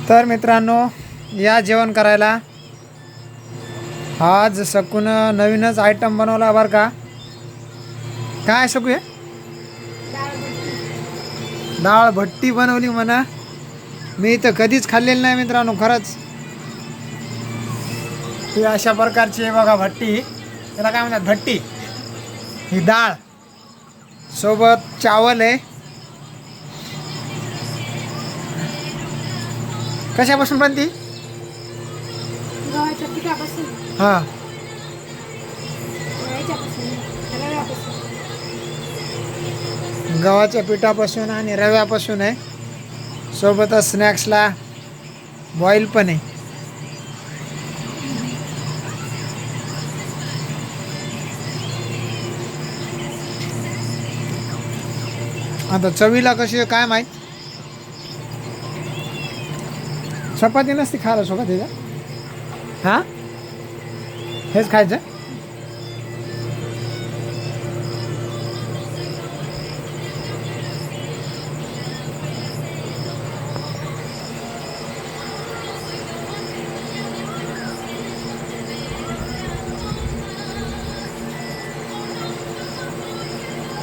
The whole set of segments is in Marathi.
तर मित्रांनो, या जेवण करायला. आज सकून नवीनच आयटम बनवला बरं का. काय सकू हे? डाळ भट्टी बनवली म्हणा. मी तर कधीच खाल्लेली नाही मित्रांनो, खरंच. ही अशा प्रकारची आहे बघा भट्टी. त्याला काय म्हणतात, भट्टी. ही डाळ सोबत चावल आहे. कशापासून बनती? गव्हाच्या पिठापासून. हां, गव्हाच्या पिठापासून आणि रव्यापासून आहे. सोबतच स्नॅक्सला बॉईल पण आहे. आता चवीला कशी आहे काय माहीत. चपाती नसती खायला सोबत त्याच्या. हां, हेच खायचं.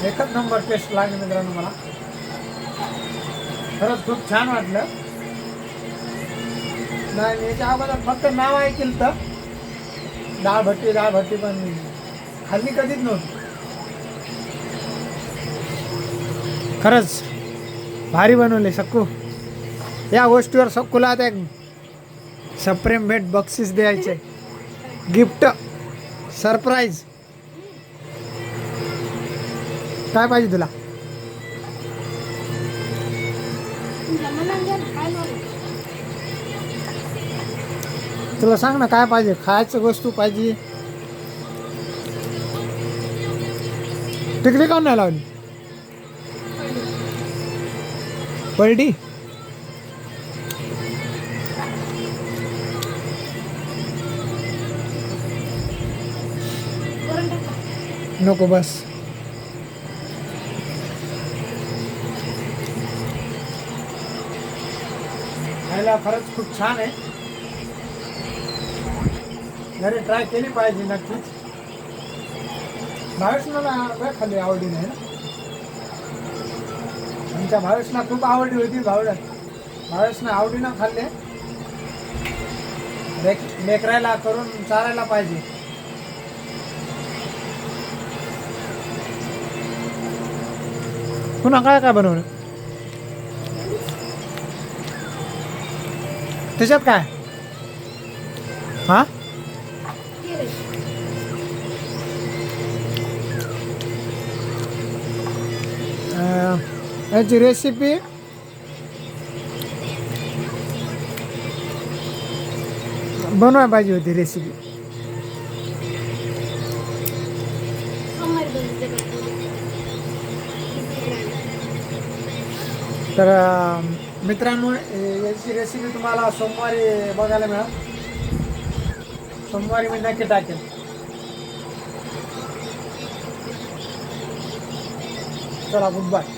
एकच नंबर टेस्ट लागली मित्रांनो मला. खरंच खूप छान वाटलं. नाही, याच्या अगोदर फक्त नाव ऐकलं तर डाळ भट्टी पण खाल्ली कधीच नव्हती. खरंच भारी बनवले सक्कू. या गोष्टीवर सक्कूला आता एक सप्रेम भेट बक्षीस द्यायचे, गिफ्ट सरप्राईज. काय पाहिजे तुला? तुला सांग ना काय पाहिजे, खायचं वस्तू पाहिजे. टिकली काऊन नाही लावली? पलटी. नको बस. खायला खरंच खूप छान आहे. घरी ट्राय केली पाहिजे नक्कीच. भावेशला खाल्ली आवडीने आहे ना. आमच्या भावेशला खूप आवडली होती. भावेशनं आवडीनं खाल्ले. लेकरायला करून चालायला पाहिजे. पुन्हा काय काय बनवलं त्याच्यात काय? हां, याची रेसिपी बनवायला पाहिजे होती रेसिपी. तर मित्रांनो, याची रेसिपी तुम्हाला सोमवारी बघायला मिळेल. सोमवारी मी नक्की टाकेल. चला, गुड बाय.